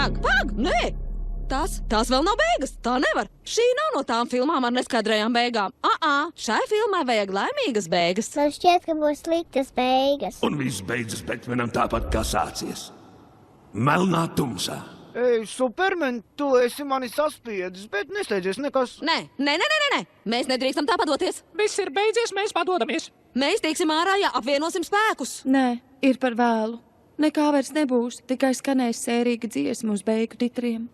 Pag, nē! Tās vēl nav beigas, tā nevar. Šī nav no tām filmām ar neskaidrajām beigām. Šai filmai vajag laimīgas beigas. Man šķiet, ka būs sliktas beigas. Un viss beidzas Batmanam tāpat kā sācies. Melnā tumsā. Ei, Superman, tu esi mani saspiedis, bet nesteidzies nekas. Nē. Mēs nedrīkstam tā padoties. Viss ir beidzies, mēs padodamies. Mēs tiksim ārā, ja apvienosim spēkus. Nē, ir par vēlu. Nekā vairs nebūs, tikai skanēs sērīga dziesma uz beigu titriem.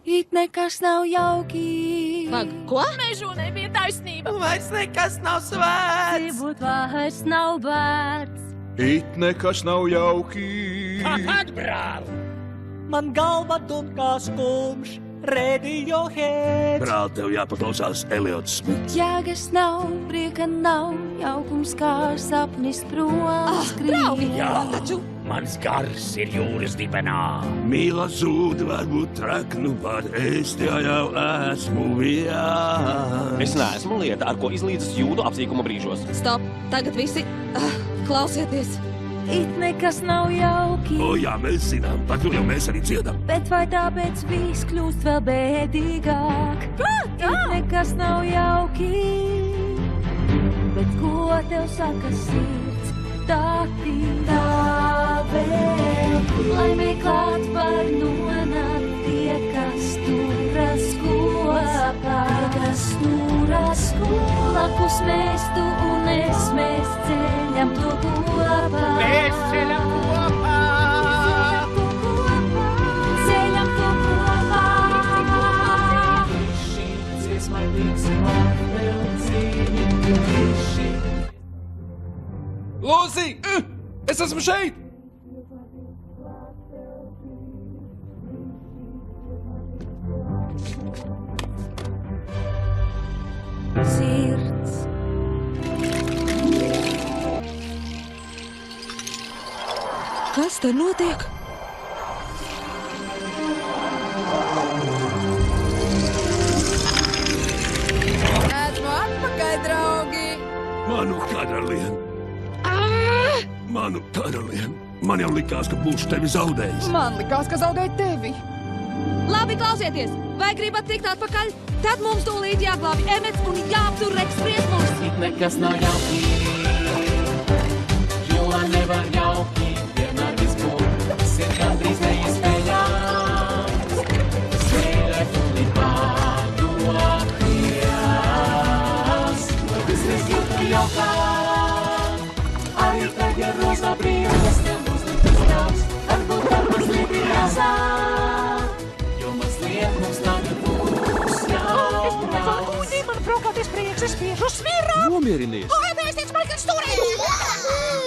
It nekas nav jauki. Ko? Mežonai bija taisnība. Vairs nekas nav svērts. Varbūt vairs nav vērts. It nekas nav jauki. Tad, brāl! Man galva kā skumš, Radiohead. Brāl, tev jāpaklausās Eliots Smits. Jēgas nav, prieka nav, jaukums kā sapnis prom skrien. Jā, taču mans gars ir jūras dibenā. Mīla zūd, varbūt traknu, bet es te jau esmu viens. Es neesmu lieta, ar ko izlīdzas jūdu apsīkuma brīžos. Stop, tagad visi klausieties. It nekas nav jauki. O jā, mēs zinām, par to jau mēs arī dziedam. Bet vai tāpēc viss kļūst vēl bēdīgāk? It nekas nav jauki. Bet ko tev saka sirds? Tā vēl. Laimē klāt var nonākt tie, kas turas kopā. Lakus mēs tu un es, mēs ceļam to kopā. Mēs ceļam kopā. Ceļam to kopā. Šī dziesmai līdz man vēl dzīvi. Lūzi! Es esmu šeit! Sirds. Kas te notiek? Esmu atpakaļ, draugi! Manu karalien. Manu karalien. Man jau likās, ka būšu tevi zaudējis. Man likās, ka zaudēju tevi. Labi, klausieties! Vai gribat tikt atpakaļ? Tad mums tūlīt jāglābi Emets un jāaptur Reks briesmos. It nekas nav jauki, jo nevar jauki. Vienmēr viss būs, ir gandrīz neiespējams. Spēlē tūlīt pārdoties. Viss nezjūtu jaukā. Arī tad, ja rozā brīvas, tev būs nekas daudz. Varbūt tā mazliet ir jāsāk, jo mazliet mums tagad būs jaukā. Es nevaru kūģī, man braukāties prieks, es spiežu smirā. Nomierinies!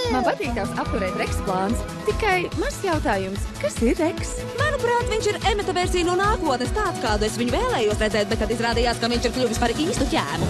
Man patīk tavs apturēt Reks plāns. Tikai mazs jautājums, kas ir Reks? Manuprāt, viņš ir Emeta versija no nākotnes, tāds, kādu es viņu vēlējos redzēt, bet tad izrādījās, ka viņš ir kļuvis par īstu ķēmu.